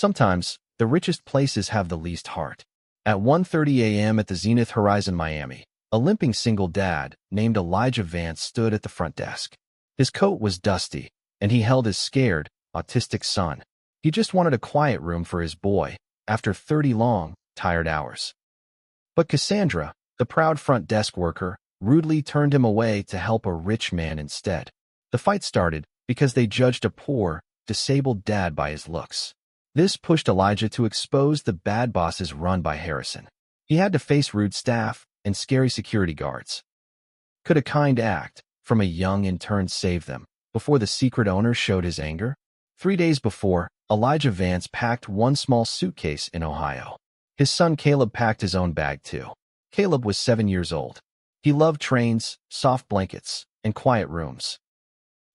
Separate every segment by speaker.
Speaker 1: Sometimes, the richest places have the least heart. At 1:30 a.m. at the Zenith Horizon Miami, a limping single dad named Elijah Vance stood at the front desk. His coat was dusty, and he held his scared, autistic son. He just wanted a quiet room for his boy after 30 long, tired hours. But Cassandra, the proud front desk worker, rudely turned him away to help a rich man instead. The fight started because they judged a poor, disabled dad by his looks. This pushed Elijah to expose the bad bosses run by Harrison. He had to face rude staff and scary security guards. Could a kind act from a young intern save them before the secret owner showed his anger? 3 days before, Elijah Vance packed one small suitcase in Ohio. His son Caleb packed his own bag too. Caleb was 7 years old. He loved trains, soft blankets, and quiet rooms.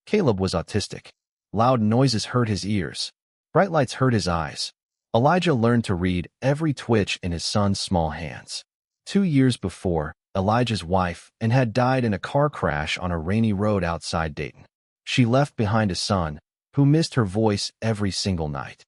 Speaker 1: Caleb was autistic. Loud noises hurt his ears. Bright lights hurt his eyes. Elijah learned to read every twitch in his son's small hands. 2 years before, Elijah's wife had died in a car crash on a rainy road outside Dayton. She left behind a son who missed her voice every single night.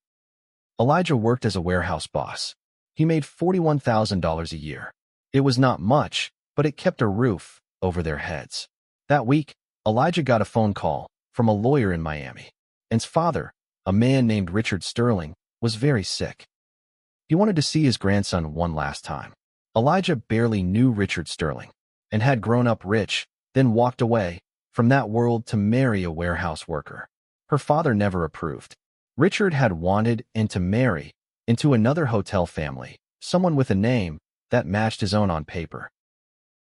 Speaker 1: Elijah worked as a warehouse boss. He made $41,000 a year. It was not much, but it kept a roof over their heads. That week, Elijah got a phone call from a lawyer in Miami. And his father, a man named Richard Sterling, was very sick. He wanted to see his grandson one last time. Elijah barely knew Richard Sterling and had grown up rich, then walked away from that world to marry a warehouse worker. Her father never approved. Richard had wanted to marry into another hotel family, someone with a name that matched his own on paper,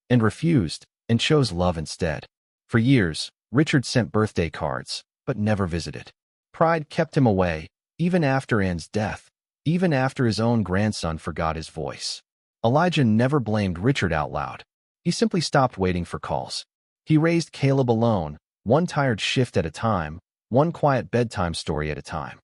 Speaker 1: and refused and chose love instead. For years, Richard sent birthday cards, but never visited. Pride kept him away, even after Anne's death, even after his own grandson forgot his voice. Elijah never blamed Richard out loud. He simply stopped waiting for calls. He raised Caleb alone, one tired shift at a time, one quiet bedtime story at a time.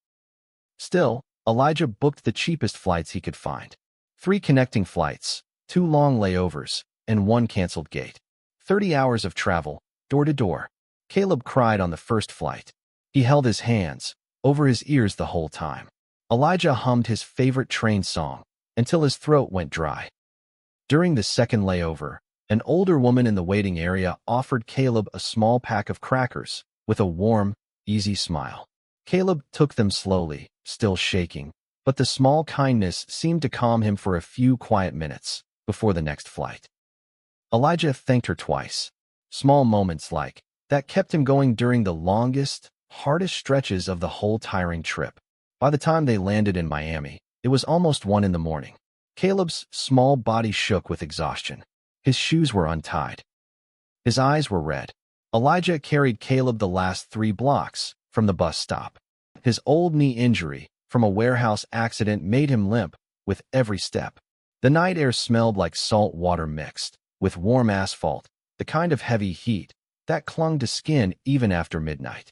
Speaker 1: Still, Elijah booked the cheapest flights he could find. 3 connecting flights, 2 long layovers, and 1 canceled gate. 30 hours of travel, door to door. Caleb cried on the first flight. He held his hands over his ears the whole time. Elijah hummed his favorite train song until his throat went dry. During the second layover, an older woman in the waiting area offered Caleb a small pack of crackers with a warm, easy smile. Caleb took them slowly, still shaking, but the small kindness seemed to calm him for a few quiet minutes before the next flight. Elijah thanked her twice. Small moments like that kept him going during the longest, hardest stretches of the whole tiring trip. By the time they landed in Miami, it was almost 1 in the morning. Caleb's small body shook with exhaustion. His shoes were untied. His eyes were red. Elijah carried Caleb the last 3 blocks from the bus stop. His old knee injury from a warehouse accident made him limp with every step. The night air smelled like salt water mixed with warm asphalt, the kind of heavy heat that clung to skin even after midnight.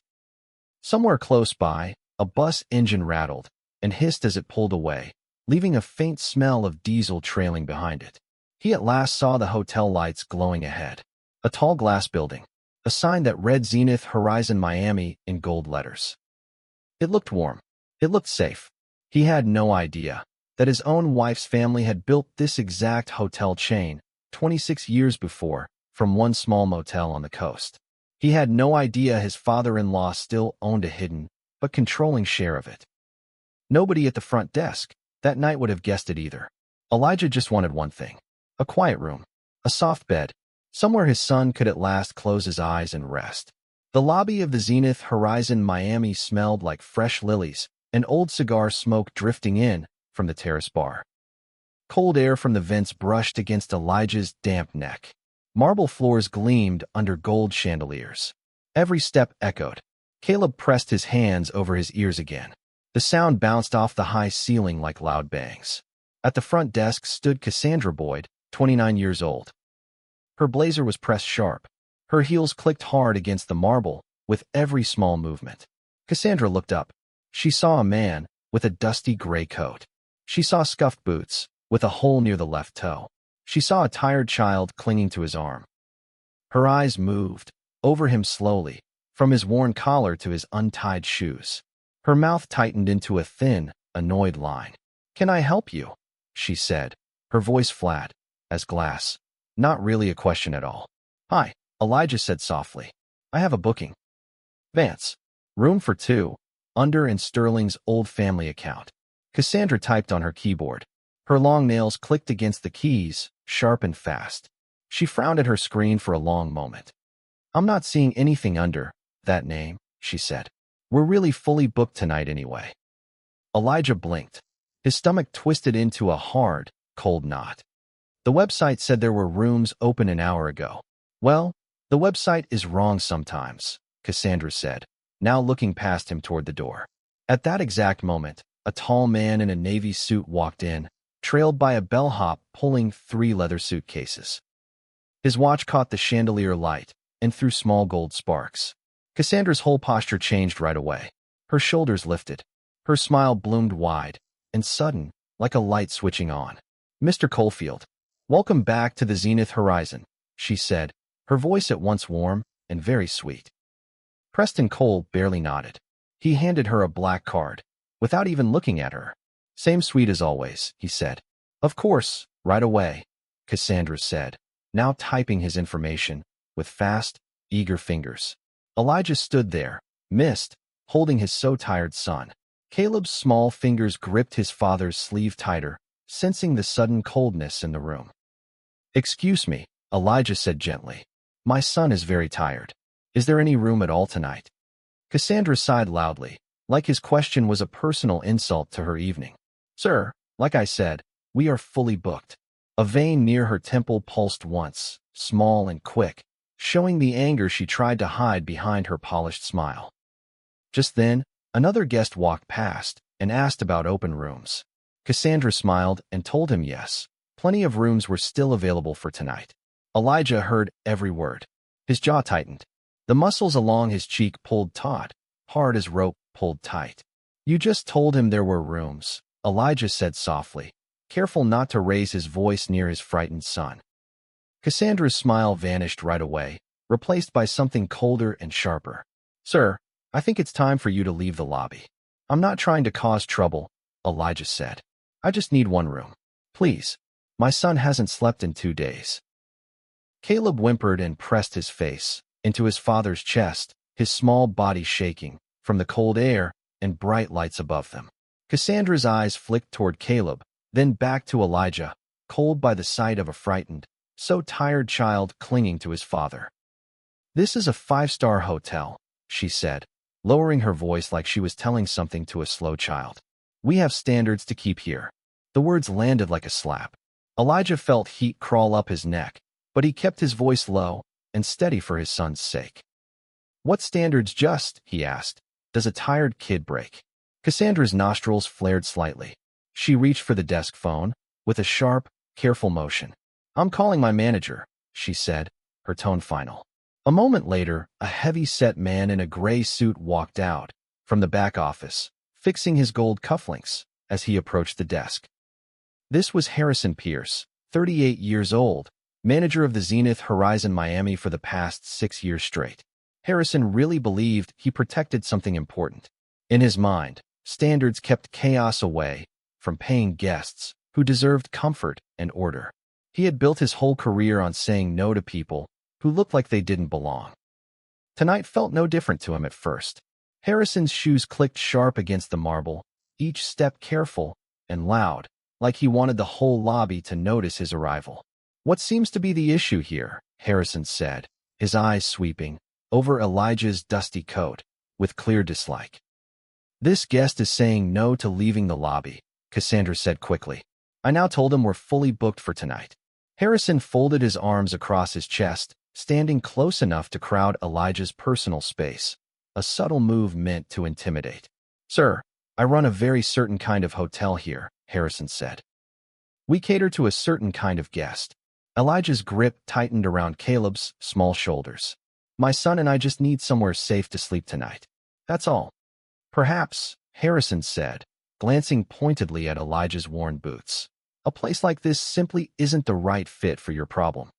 Speaker 1: Somewhere close by, a bus engine rattled and hissed as it pulled away, leaving a faint smell of diesel trailing behind it. He at last saw the hotel lights glowing ahead. A tall glass building, a sign that read Zenith Horizon Miami in gold letters. It looked warm. It looked safe. He had no idea that his own wife's family had built this exact hotel chain 26 years before from one small motel on the coast. He had no idea his father-in-law still owned a hidden but controlling share of it. Nobody at the front desk that night would have guessed it either. Elijah just wanted one thing: a quiet room, a soft bed, somewhere his son could at last close his eyes and rest. The lobby of the Zenith Horizon Miami smelled like fresh lilies and old cigar smoke drifting in from the terrace bar. Cold air from the vents brushed against Elijah's damp neck. Marble floors gleamed under gold chandeliers. Every step echoed. Caleb pressed his hands over his ears again. The sound bounced off the high ceiling like loud bangs. At the front desk stood Cassandra Boyd, 29 years old. Her blazer was pressed sharp. Her heels clicked hard against the marble with every small movement. Cassandra looked up. She saw a man with a dusty gray coat. She saw scuffed boots with a hole near the left toe. She saw a tired child clinging to his arm. Her eyes moved over him slowly, from his worn collar to his untied shoes. Her mouth tightened into a thin, annoyed line. "Can I help you?" she said, her voice flat as glass. Not really a question at all. "Hi," Elijah said softly. "I have a booking. Vance. Room for two. Under in Sterling's old family account." Cassandra typed on her keyboard. Her long nails clicked against the keys, sharp and fast. She frowned at her screen for a long moment. "I'm not seeing anything under that name," she said. "We're really fully booked tonight anyway." Elijah blinked. His stomach twisted into a hard, cold knot. "The website said there were rooms open an hour ago." "Well, the website is wrong sometimes," Cassandra said, now looking past him toward the door. At that exact moment, a tall man in a navy suit walked in, trailed by a bellhop pulling 3 leather suitcases. His watch caught the chandelier light and threw small gold sparks. Cassandra's whole posture changed right away. Her shoulders lifted. Her smile bloomed wide and sudden, like a light switching on. "Mr. Coalfield, welcome back to the Zenith Horizon," she said, her voice at once warm and very sweet. Preston Cole barely nodded. He handed her a black card, without even looking at her. "Same sweet as always," he said. "Of course, right away," Cassandra said, now typing his information with fast, eager fingers. Elijah stood there, missed, holding his so-tired son. Caleb's small fingers gripped his father's sleeve tighter, sensing the sudden coldness in the room. "Excuse me," Elijah said gently. "My son is very tired. Is there any room at all tonight?" Cassandra sighed loudly, like his question was a personal insult to her evening. "Sir, like I said, we are fully booked." A vein near her temple pulsed once, small and quick, showing the anger she tried to hide behind her polished smile. Just then, another guest walked past and asked about open rooms. Cassandra smiled and told him yes, plenty of rooms were still available for tonight. Elijah heard every word. His jaw tightened. The muscles along his cheek pulled taut, hard as rope pulled tight. "You just told him there were rooms," Elijah said softly, careful not to raise his voice near his frightened son. Cassandra's smile vanished right away, replaced by something colder and sharper. "Sir, I think it's time for you to leave the lobby." "I'm not trying to cause trouble," Elijah said. "I just need one room. Please. My son hasn't slept in 2 days." Caleb whimpered and pressed his face into his father's chest, his small body shaking from the cold air and bright lights above them. Cassandra's eyes flicked toward Caleb, then back to Elijah, cold by the sight of a frightened, so tired child clinging to his father. "This is a 5-star hotel," she said, lowering her voice like she was telling something to a slow child. "We have standards to keep here." The words landed like a slap. Elijah felt heat crawl up his neck, but he kept his voice low and steady for his son's sake. "What standards he asked, "does a tired kid break?" Cassandra's nostrils flared slightly. She reached for the desk phone with a sharp, careful motion. "I'm calling my manager," she said, her tone final. A moment later, a heavy-set man in a gray suit walked out from the back office, fixing his gold cufflinks as he approached the desk. This was Harrison Pierce, 38 years old, manager of the Zenith Horizon Miami for the past 6 years straight. Harrison really believed he protected something important. In his mind, standards kept chaos away from paying guests who deserved comfort and order. He had built his whole career on saying no to people who looked like they didn't belong. Tonight felt no different to him at first. Harrison's shoes clicked sharp against the marble, each step careful and loud, like he wanted the whole lobby to notice his arrival. "What seems to be the issue here?" Harrison said, his eyes sweeping over Elijah's dusty coat with clear dislike. "This guest is saying no to leaving the lobby," Cassandra said quickly. "I now told him we're fully booked for tonight." Harrison folded his arms across his chest, standing close enough to crowd Elijah's personal space, a subtle move meant to intimidate. "Sir, I run a very certain kind of hotel here," Harrison said. "We cater to a certain kind of guest." Elijah's grip tightened around Caleb's small shoulders. "My son and I just need somewhere safe to sleep tonight. That's all." "Perhaps," Harrison said, glancing pointedly at Elijah's worn boots. "A place like this simply isn't the right fit for your problem."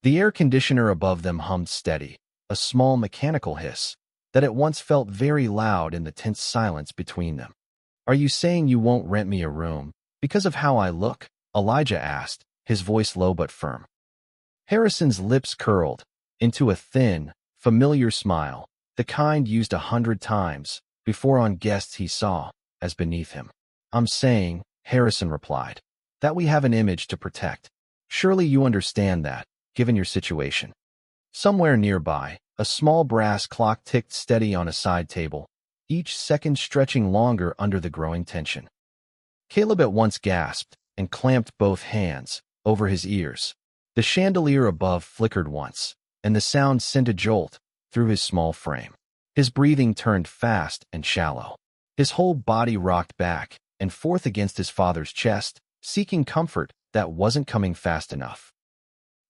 Speaker 1: The air conditioner above them hummed steady, a small mechanical hiss that at once felt very loud in the tense silence between them. Are you saying you won't rent me a room because of how I look? Elijah asked, his voice low but firm. Harrison's lips curled into a thin, familiar smile, the kind used 100 times before on guests he saw as beneath him. I'm saying, Harrison replied, that we have an image to protect. Surely you understand that, given your situation. Somewhere nearby, a small brass clock ticked steady on a side table, each second stretching longer under the growing tension. Caleb at once gasped and clamped both hands over his ears. The chandelier above flickered once, and the sound sent a jolt through his small frame. His breathing turned fast and shallow. His whole body rocked back and forth against his father's chest, seeking comfort that wasn't coming fast enough.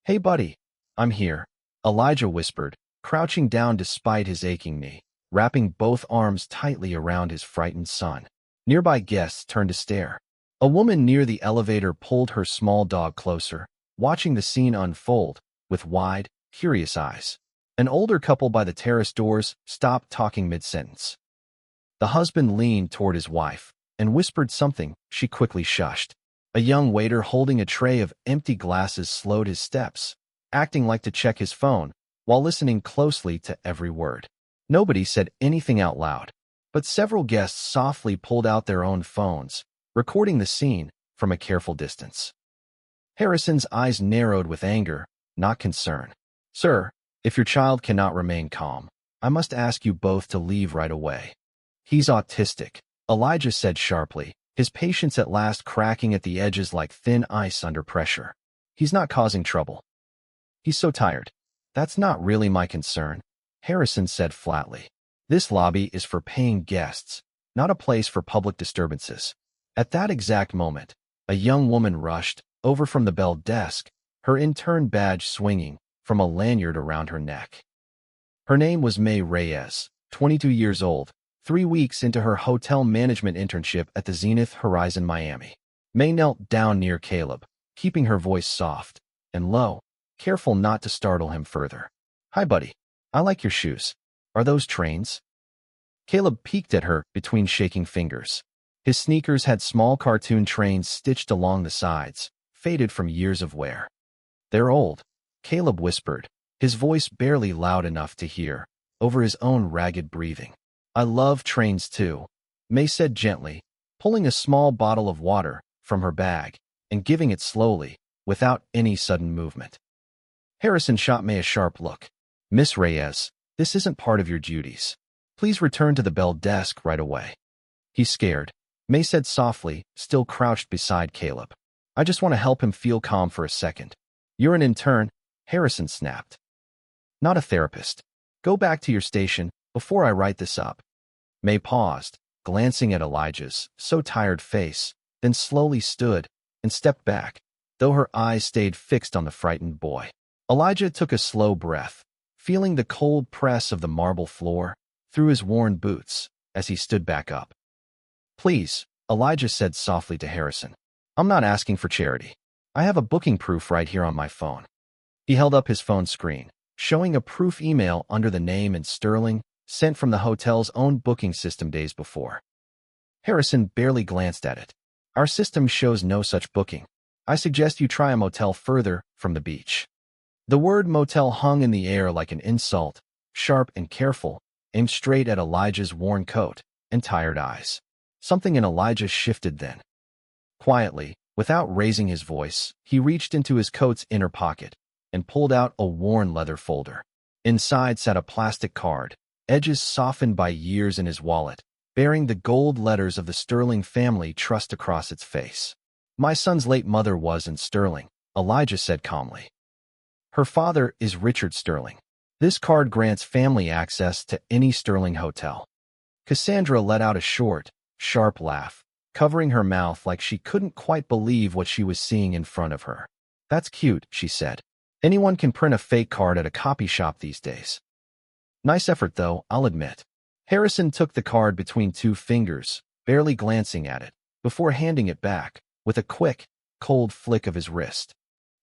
Speaker 1: Hey, buddy, I'm here, Elijah whispered, crouching down despite his aching knee, wrapping both arms tightly around his frightened son. Nearby guests turned to stare. A woman near the elevator pulled her small dog closer, watching the scene unfold with wide, curious eyes. An older couple by the terrace doors stopped talking mid-sentence. The husband leaned toward his wife and whispered something she quickly shushed. A young waiter holding a tray of empty glasses slowed his steps, acting like to check his phone while listening closely to every word. Nobody said anything out loud, but several guests softly pulled out their own phones, recording the scene from a careful distance. Harrison's eyes narrowed with anger, not concern. Sir, if your child cannot remain calm, I must ask you both to leave right away. He's autistic, Elijah said sharply, his patience at last cracking at the edges like thin ice under pressure. He's not causing trouble. He's so tired. That's not really my concern, Harrison said flatly. This lobby is for paying guests, not a place for public disturbances. At that exact moment, a young woman rushed over from the bell desk, her intern badge swinging from a lanyard around her neck. Her name was May Reyes, 22 years old, 3 weeks into her hotel management internship at the Zenith Horizon Miami. May knelt down near Caleb, keeping her voice soft and low, careful not to startle him further. Hi, buddy. I like your shoes. Are those trains? Caleb peeked at her between shaking fingers. His sneakers had small cartoon trains stitched along the sides, faded from years of wear. They're old, Caleb whispered, his voice barely loud enough to hear, over his own ragged breathing. I love trains too, May said gently, pulling a small bottle of water from her bag and giving it slowly, without any sudden movement. Harrison shot May a sharp look. Miss Reyes, this isn't part of your duties. Please return to the bell desk right away. He's scared, May said softly, still crouched beside Caleb. I just want to help him feel calm for a second. You're an intern, Harrison snapped. Not a therapist. Go back to your station before I write this up. May paused, glancing at Elijah's so-tired face, then slowly stood and stepped back, though her eyes stayed fixed on the frightened boy. Elijah took a slow breath, feeling the cold press of the marble floor through his worn boots as he stood back up. Please, Elijah said softly to Harrison. I'm not asking for charity. I have a booking proof right here on my phone. He held up his phone screen, showing a proof email under the name in sterling, sent from the hotel's own booking system days before. Harrison barely glanced at it. Our system shows no such booking. I suggest you try a motel further from the beach. The word motel hung in the air like an insult, sharp and careful, aimed straight at Elijah's worn coat and tired eyes. Something in Elijah shifted then. Quietly, without raising his voice, he reached into his coat's inner pocket and pulled out a worn leather folder. Inside sat a plastic card, edges softened by years in his wallet, bearing the gold letters of the Sterling family trust across its face. My son's late mother was in Sterling, Elijah said calmly. Her father is Richard Sterling. This card grants family access to any Sterling hotel. Cassandra let out a short, sharp laugh, covering her mouth like she couldn't quite believe what she was seeing in front of her. That's cute, she said. Anyone can print a fake card at a copy shop these days. Nice effort, though, I'll admit. Harrison took the card between 2 fingers, barely glancing at it, before handing it back, with a quick, cold flick of his wrist.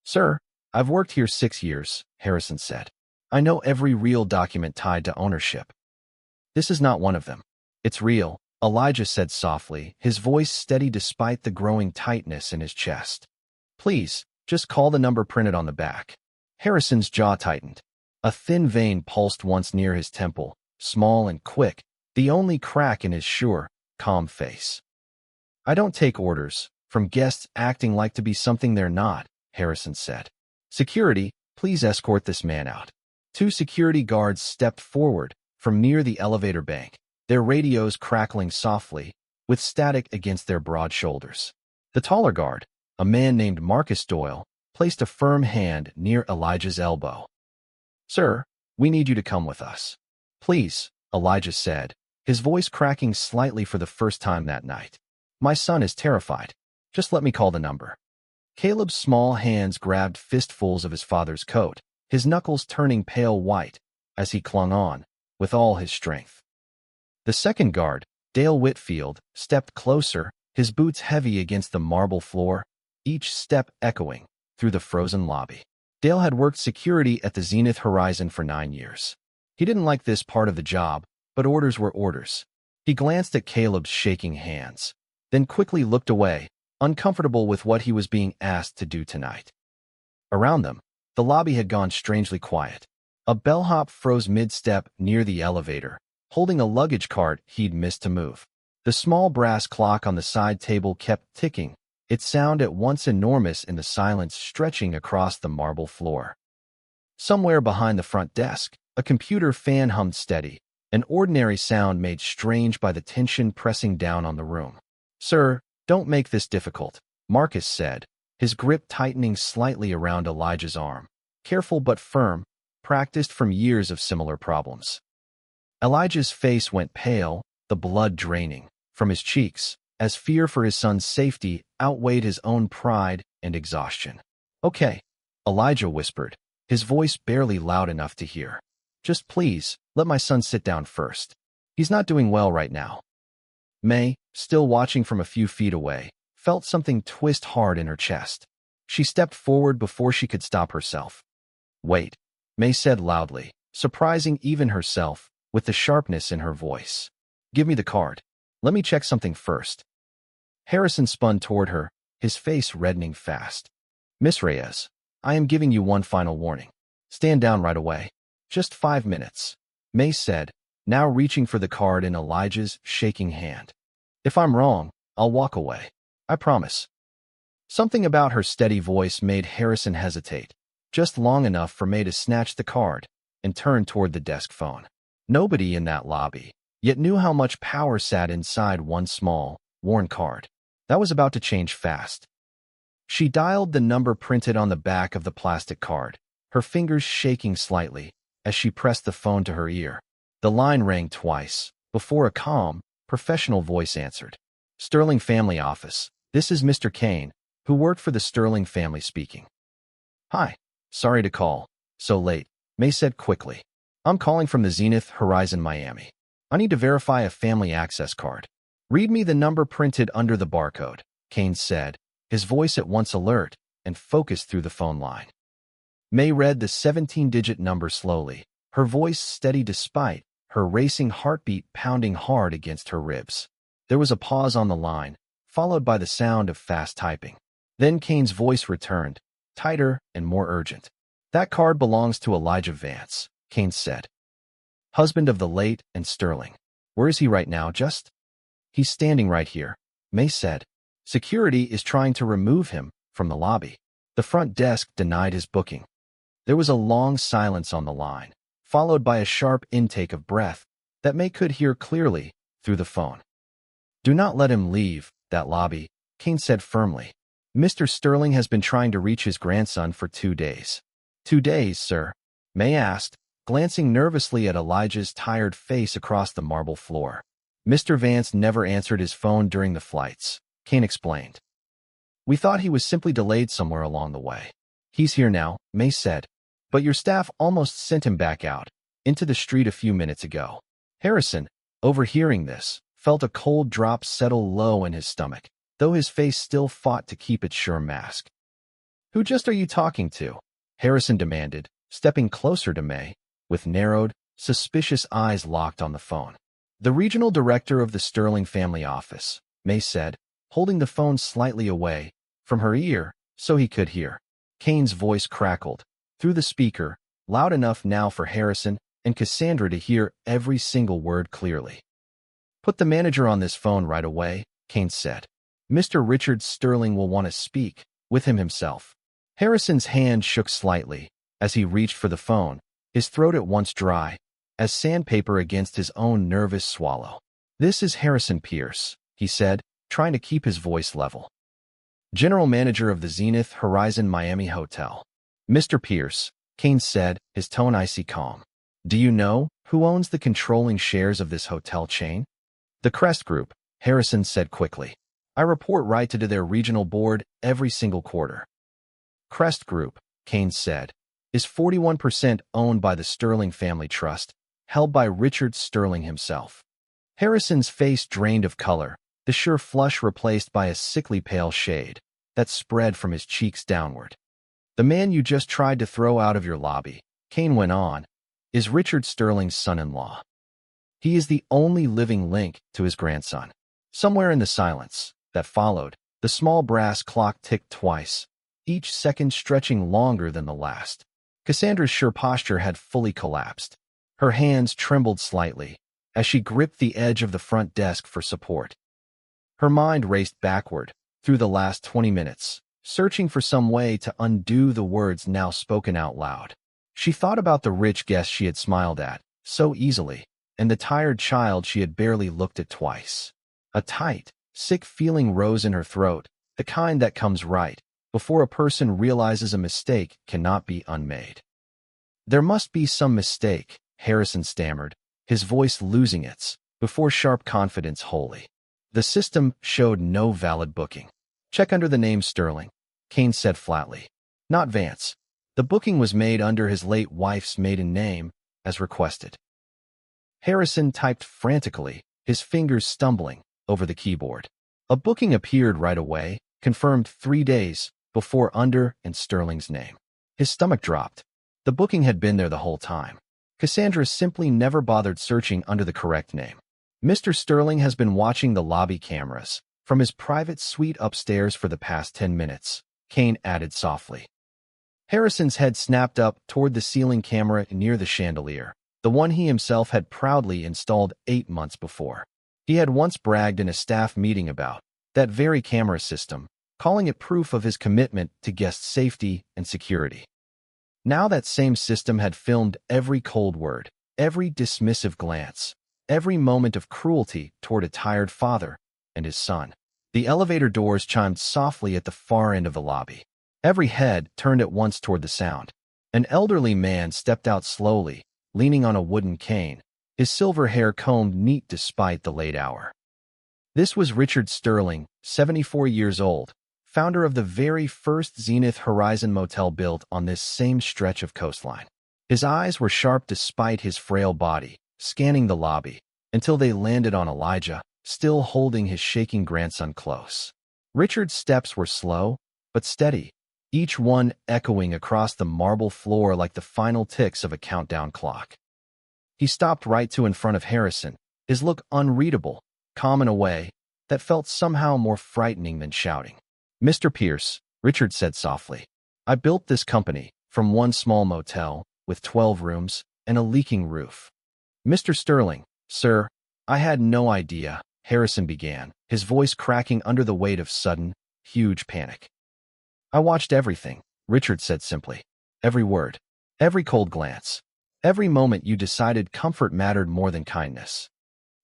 Speaker 1: Sir, I've worked here 6 years, Harrison said. I know every real document tied to ownership. This is not one of them. It's real, Elijah said softly, his voice steady despite the growing tightness in his chest. Please, just call the number printed on the back. Harrison's jaw tightened. A thin vein pulsed once near his temple, small and quick, the only crack in his sure, calm face. I don't take orders from guests acting like to be something they're not, Harrison said. Security, please escort this man out. Two security guards stepped forward from near the elevator bank, their radios crackling softly, with static against their broad shoulders. The taller guard, a man named Marcus Doyle, placed a firm hand near Elijah's elbow. Sir, we need you to come with us. Please, Elijah said, his voice cracking slightly for the first time that night. My son is terrified. Just let me call the number. Caleb's small hands grabbed fistfuls of his father's coat, his knuckles turning pale white as he clung on with all his strength. The second guard, Dale Whitfield, stepped closer, his boots heavy against the marble floor, each step echoing through the frozen lobby. Dale had worked security at the Zenith Horizon for 9 years. He didn't like this part of the job, but orders were orders. He glanced at Caleb's shaking hands, then quickly looked away, uncomfortable with what he was being asked to do tonight. Around them, the lobby had gone strangely quiet. A bellhop froze mid-step near the elevator, holding a luggage cart he'd missed to move. The small brass clock on the side table kept ticking, its sound at once enormous in the silence stretching across the marble floor. Somewhere behind the front desk, a computer fan hummed steady, an ordinary sound made strange by the tension pressing down on the room. Sir, don't make this difficult, Marcus said, his grip tightening slightly around Elijah's arm. Careful but firm, practiced from years of similar problems. Elijah's face went pale, the blood draining from his cheeks, as fear for his son's safety outweighed his own pride and exhaustion. Okay, Elijah whispered, his voice barely loud enough to hear. Just please, let my son sit down first. He's not doing well right now. May, still watching from a few feet away, felt something twist hard in her chest. She stepped forward before she could stop herself. Wait, May said loudly, surprising even herself with the sharpness in her voice. Give me the card. Let me check something first. Harrison spun toward her, his face reddening fast. Miss Reyes, I am giving you one final warning. Stand down right away. Just 5 minutes, May said, now reaching for the card in Elijah's shaking hand. If I'm wrong, I'll walk away. I promise. Something about her steady voice made Harrison hesitate, just long enough for May to snatch the card and turn toward the desk phone. Nobody in that lobby yet knew how much power sat inside one small, worn card. That was about to change fast. She dialed the number printed on the back of the plastic card, her fingers shaking slightly as she pressed the phone to her ear. The line rang twice, before a calm, professional voice answered. Sterling Family Office, this is Mr. Kane, who worked for the Sterling family speaking. Hi, sorry to call so late, May said quickly. I'm calling from the Zenith Horizon Miami. I need to verify a family access card. Read me the number printed under the barcode, Kane said, his voice at once alert and focused through the phone line. May read the 17-digit number slowly, her voice steady despite her racing heartbeat pounding hard against her ribs. There was a pause on the line, followed by the sound of fast typing. Then Kane's voice returned, tighter and more urgent. That card belongs to Elijah Vance, Kane said. Husband of the late and Sterling. Where is he right now, just? He's standing right here, May said. Security is trying to remove him from the lobby. The front desk denied his booking. There was a long silence on the line, followed by a sharp intake of breath that May could hear clearly through the phone. Do not let him leave that lobby, Kane said firmly. Mr. Sterling has been trying to reach his grandson for 2 days. 2 days, sir? May asked, glancing nervously at Elijah's tired face across the marble floor. Mr. Vance never answered his phone during the flights, Kane explained. We thought he was simply delayed somewhere along the way. He's here now, May said. But your staff almost sent him back out into the street a few minutes ago. Harrison, overhearing this, felt a cold drop settle low in his stomach, though his face still fought to keep its sure mask. Who just are you talking to? Harrison demanded, stepping closer to May, with narrowed, suspicious eyes locked on the phone. The regional director of the Sterling family office, May said, holding the phone slightly away from her ear so he could hear. Kane's voice crackled through the speaker, loud enough now for Harrison and Cassandra to hear every single word clearly. "Put the manager on this phone right away," Kane said. "Mr. Richard Sterling will want to speak with him himself." Harrison's hand shook slightly as he reached for the phone, his throat at once dry as sandpaper against his own nervous swallow. "This is Harrison Pierce," he said, trying to keep his voice level. "General manager of the Zenith Horizon Miami Hotel." "Mr. Pierce," Kane said, his tone icy calm. "Do you know who owns the controlling shares of this hotel chain?" "The Crest Group," Harrison said quickly. "I report right to their regional board every single quarter." "Crest Group," Kane said, "is 41% owned by the Sterling Family Trust, held by Richard Sterling himself." Harrison's face drained of color, the sure flush replaced by a sickly pale shade that spread from his cheeks downward. "The man you just tried to throw out of your lobby," Kane went on, "is Richard Sterling's son-in-law. He is the only living link to his grandson." Somewhere in the silence that followed, the small brass clock ticked twice, each second stretching longer than the last. Cassandra's sure posture had fully collapsed. Her hands trembled slightly as she gripped the edge of the front desk for support. Her mind raced backward through the last 20 minutes, searching for some way to undo the words now spoken out loud. She thought about the rich guest she had smiled at so easily, and the tired child she had barely looked at twice. A tight, sick feeling rose in her throat, the kind that comes right before a person realizes a mistake cannot be unmade. "There must be some mistake," Harrison stammered, his voice losing its before sharp confidence wholly. "The system showed no valid booking." "Check under the name Sterling," Kane said flatly. "Not Vance. The booking was made under his late wife's maiden name, as requested." Harrison typed frantically, his fingers stumbling over the keyboard. A booking appeared right away, confirmed 3 days before under and Sterling's name. His stomach dropped. The booking had been there the whole time. Cassandra simply never bothered searching under the correct name. "Mr. Sterling has been watching the lobby cameras from his private suite upstairs for the past 10 minutes, Kane added softly. Harrison's head snapped up toward the ceiling camera near the chandelier, the one he himself had proudly installed 8 months before. He had once bragged in a staff meeting about that very camera system, calling it proof of his commitment to guest safety and security. Now that same system had filmed every cold word, every dismissive glance, every moment of cruelty toward a tired father and his son. The elevator doors chimed softly at the far end of the lobby. Every head turned at once toward the sound. An elderly man stepped out slowly, leaning on a wooden cane, his silver hair combed neat despite the late hour. This was Richard Sterling, 74 years old, founder of the very first Zenith Horizon motel built on this same stretch of coastline. His eyes were sharp despite his frail body, scanning the lobby, until they landed on Elijah, still holding his shaking grandson close. Richard's steps were slow, but steady, each one echoing across the marble floor like the final ticks of a countdown clock. He stopped right in front of Harrison, his look unreadable, calm in a way that felt somehow more frightening than shouting. "Mr. Pierce," Richard said softly, "I built this company from one small motel with 12 rooms and a leaking roof." "Mr. Sterling, sir, I had no idea," Harrison began, his voice cracking under the weight of sudden, huge panic. "I watched everything," Richard said simply. "Every word, every cold glance, every moment you decided comfort mattered more than kindness."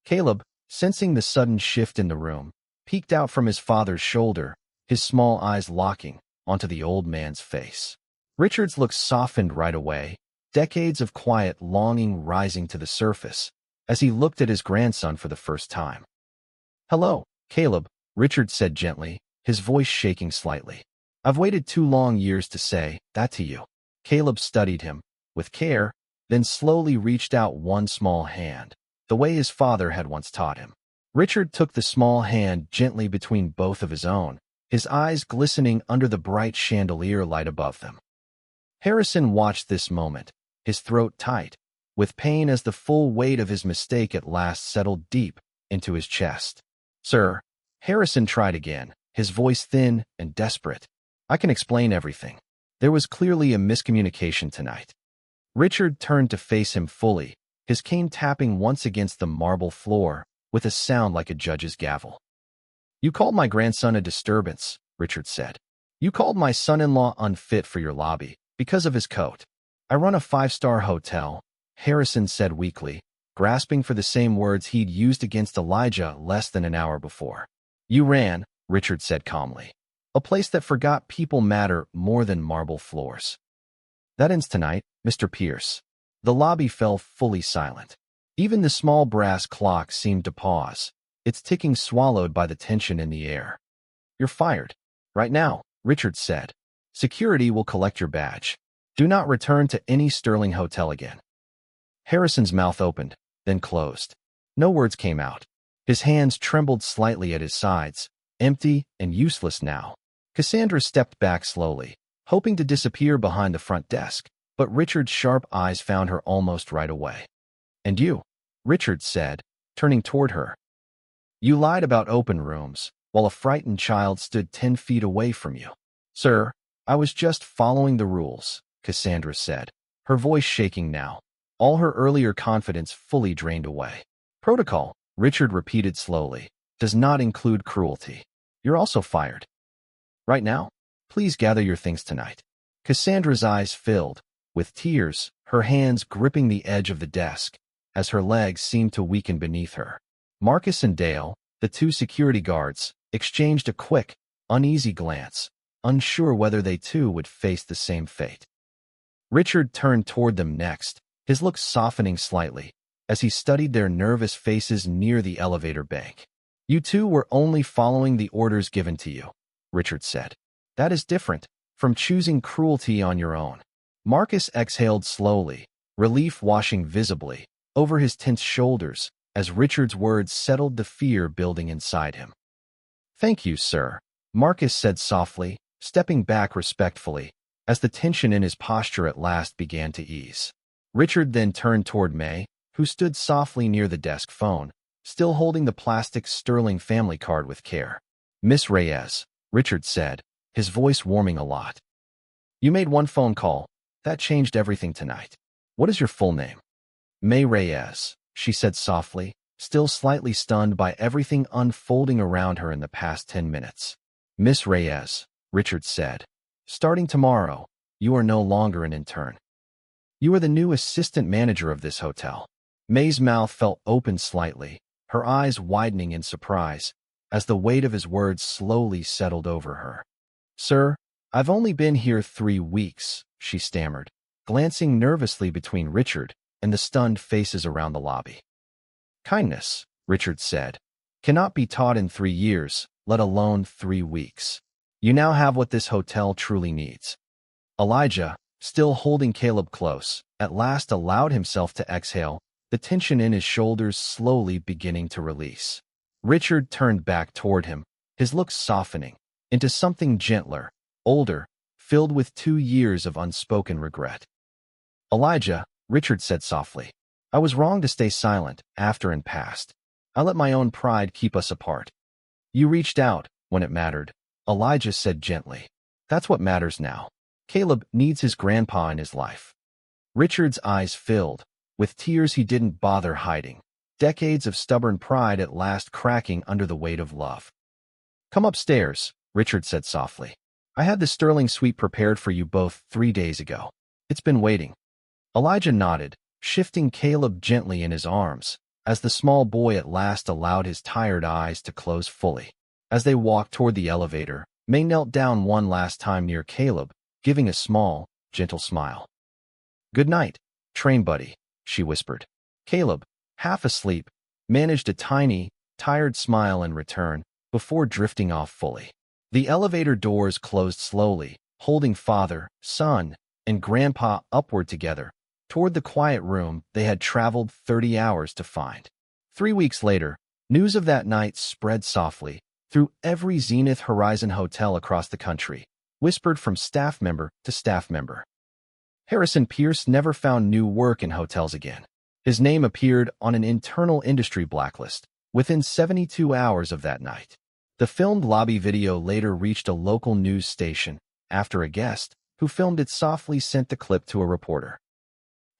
Speaker 1: Caleb, sensing the sudden shift in the room, peeked out from his father's shoulder, his small eyes locking onto the old man's face. Richard's look softened right away, decades of quiet longing rising to the surface as he looked at his grandson for the first time. "Hello, Caleb," Richard said gently, his voice shaking slightly. "I've waited 2 long years to say that to you." Caleb studied him with care, then slowly reached out one small hand, the way his father had once taught him. Richard took the small hand gently between both of his own, his eyes glistening under the bright chandelier light above them. Harrison watched this moment, his throat tight, with pain as the full weight of his mistake at last settled deep into his chest. "Sir," Harrison tried again, his voice thin and desperate. "I can explain everything. There was clearly a miscommunication tonight." Richard turned to face him fully, his cane tapping once against the marble floor with a sound like a judge's gavel. "You called my grandson a disturbance," Richard said. "You called my son-in-law unfit for your lobby because of his coat. I run a 5-star hotel," Harrison said weakly, grasping for the same words he'd used against Elijah less than an hour before. "You ran," Richard said calmly, "a place that forgot people matter more than marble floors." "That ends tonight, Mr. Pierce." The lobby fell fully silent. Even the small brass clock seemed to pause, its ticking swallowed by the tension in the air. "You're fired. Right now," Richard said. "Security will collect your badge. Do not return to any Sterling hotel again." Harrison's mouth opened, then closed. No words came out. His hands trembled slightly at his sides, empty and useless now. Cassandra stepped back slowly, hoping to disappear behind the front desk, but Richard's sharp eyes found her almost right away. "And you," Richard said, turning toward her. "You lied about open rooms, while a frightened child stood 10 feet away from you." "Sir, I was just following the rules," Cassandra said, her voice shaking now, all her earlier confidence fully drained away. "Protocol," Richard repeated slowly, "does not include cruelty. You're also fired. Right now, please gather your things tonight." Cassandra's eyes filled with tears, her hands gripping the edge of the desk, as her legs seemed to weaken beneath her. Marcus and Dale, the 2 security guards, exchanged a quick, uneasy glance, unsure whether they too would face the same fate. Richard turned toward them next, his look softening slightly, as he studied their nervous faces near the elevator bank. "You two were only following the orders given to you," Richard said. "That is different from choosing cruelty on your own." Marcus exhaled slowly, relief washing visibly over his tense shoulders as Richard's words settled the fear building inside him. "Thank you, sir," Marcus said softly, stepping back respectfully, as the tension in his posture at last began to ease. Richard then turned toward May, who stood softly near the desk phone, still holding the plastic Sterling family card with care. "Miss Reyes," Richard said, his voice warming a lot. "You made one phone call. That changed everything tonight. What is your full name?" "May Reyes," she said softly, still slightly stunned by everything unfolding around her in the past 10 minutes. "Miss Reyes," Richard said, "starting tomorrow, you are no longer an intern. You are the new assistant manager of this hotel." May's mouth felt open slightly, her eyes widening in surprise, as the weight of his words slowly settled over her. "Sir, I've only been here 3 weeks, she stammered, glancing nervously between Richard and the stunned faces around the lobby. "Kindness," Richard said, "cannot be taught in 3 years, let alone 3 weeks. You now have what this hotel truly needs." Elijah, still holding Caleb close, at last allowed himself to exhale, the tension in his shoulders slowly beginning to release. Richard turned back toward him, his look softening into something gentler, older, filled with 2 years of unspoken regret. "Elijah," Richard said softly, "I was wrong to stay silent after and past. I let my own pride keep us apart. You reached out when it mattered," Elijah said gently. "That's what matters now. Caleb needs his grandpa in his life." Richard's eyes filled with tears he didn't bother hiding, decades of stubborn pride at last cracking under the weight of love. "Come upstairs," Richard said softly. "I had the Sterling suite prepared for you both 3 days ago. It's been waiting." Elijah nodded, shifting Caleb gently in his arms, as the small boy at last allowed his tired eyes to close fully. As they walked toward the elevator, May knelt down one last time near Caleb, giving a small, gentle smile. "Good night, train buddy," she whispered. Caleb, half asleep, managed a tiny, tired smile in return before drifting off fully. The elevator doors closed slowly, holding father, son, and grandpa upward together, toward the quiet room they had traveled 30 hours to find. 3 weeks later, news of that night spread softly through every Zenith Horizon hotel across the country, whispered from staff member to staff member. Harrison Pierce never found new work in hotels again. His name appeared on an internal industry blacklist within 72 hours of that night. The filmed lobby video later reached a local news station after a guest who filmed it softly sent the clip to a reporter.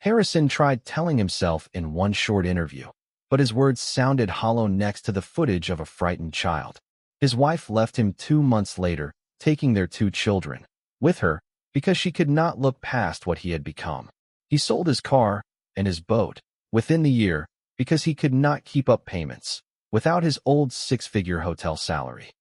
Speaker 1: Harrison tried telling himself in one short interview, but his words sounded hollow next to the footage of a frightened child. His wife left him 2 months later, taking their 2 children with her because she could not look past what he had become. He sold his car and his boat within the year because he could not keep up payments without his old 6-figure hotel salary.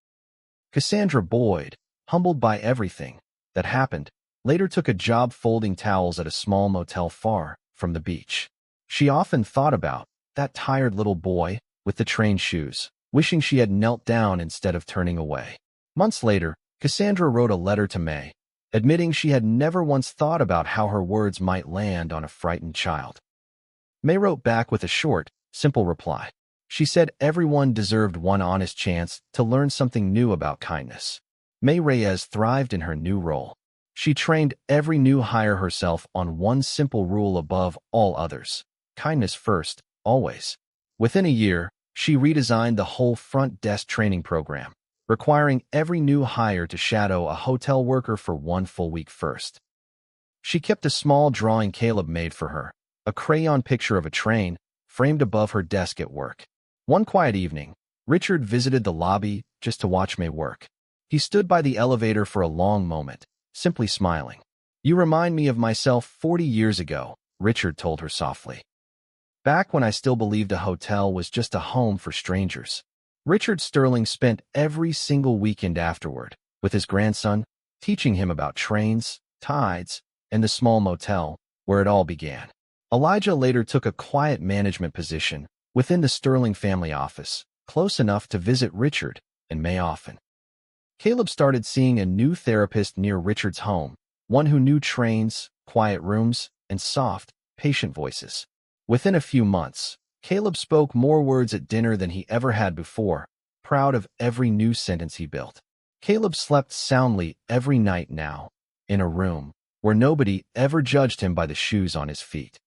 Speaker 1: Cassandra Boyd, humbled by everything that happened, later took a job folding towels at a small motel far from the beach. She often thought about that tired little boy with the train shoes, wishing she had knelt down instead of turning away. Months later, Cassandra wrote a letter to May, admitting she had never once thought about how her words might land on a frightened child. May wrote back with a short, simple reply. She said everyone deserved one honest chance to learn something new about kindness. May Reyes thrived in her new role. She trained every new hire herself on one simple rule above all others: kindness first, always. Within a year, she redesigned the whole front desk training program, requiring every new hire to shadow a hotel worker for 1 full week first. She kept a small drawing Caleb made for her, a crayon picture of a train, framed above her desk at work. One quiet evening, Richard visited the lobby just to watch May work. He stood by the elevator for a long moment, simply smiling. "You remind me of myself 40 years ago," Richard told her softly. "Back when I still believed a hotel was just a home for strangers." Richard Sterling spent every single weekend afterward with his grandson, teaching him about trains, tides, and the small motel where it all began. Elijah later took a quiet management position within the Sterling family office, close enough to visit Richard and May often. Caleb started seeing a new therapist near Richard's home, one who knew trains, quiet rooms, and soft, patient voices. Within a few months, Caleb spoke more words at dinner than he ever had before, proud of every new sentence he built. Caleb slept soundly every night now, in a room where nobody ever judged him by the shoes on his feet.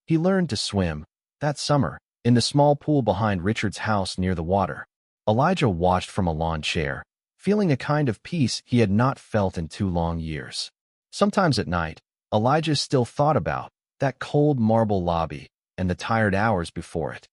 Speaker 1: He learned to swim that summer in the small pool behind Richard's house near the water. Elijah watched from a lawn chair, feeling a kind of peace he had not felt in 2 long years. Sometimes at night, Elijah still thought about that cold marble lobby and the tired hours before it.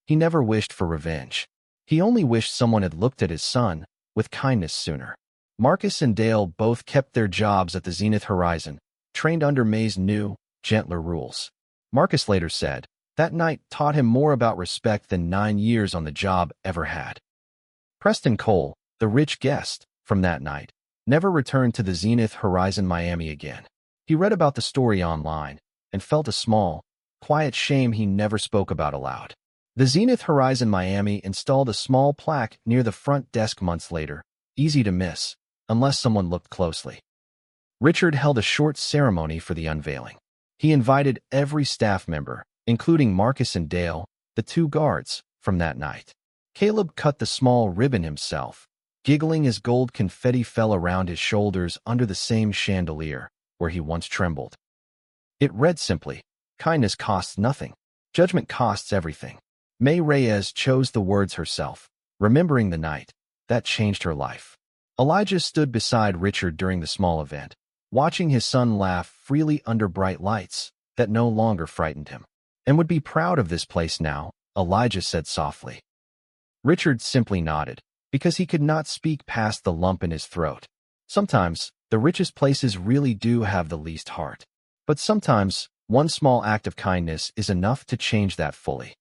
Speaker 1: He never wished for revenge. He only wished someone had looked at his son with kindness sooner. Marcus and Dale both kept their jobs at the Zenith Horizon, trained under May's new, gentler rules. Marcus later said, that night taught him more about respect than 9 years on the job ever had. Preston Cole, the rich guest from that night, never returned to the Zenith Horizon Miami again. He read about the story online and felt a small, quiet shame he never spoke about aloud. The Zenith Horizon Miami installed a small plaque near the front desk months later, easy to miss, unless someone looked closely. Richard held a short ceremony for the unveiling. He invited every staff member, including Marcus and Dale, the 2 guards, from that night. Caleb cut the small ribbon himself, giggling as gold confetti fell around his shoulders under the same chandelier where he once trembled. It read simply, "Kindness costs nothing. Judgment costs everything." May Reyes chose the words herself, remembering the night that changed her life. Elijah stood beside Richard during the small event, watching his son laugh freely under bright lights that no longer frightened him. "And would be proud of this place now," Elijah said softly. Richard simply nodded, because he could not speak past the lump in his throat. Sometimes, the richest places really do have the least heart. But sometimes, one small act of kindness is enough to change that fully.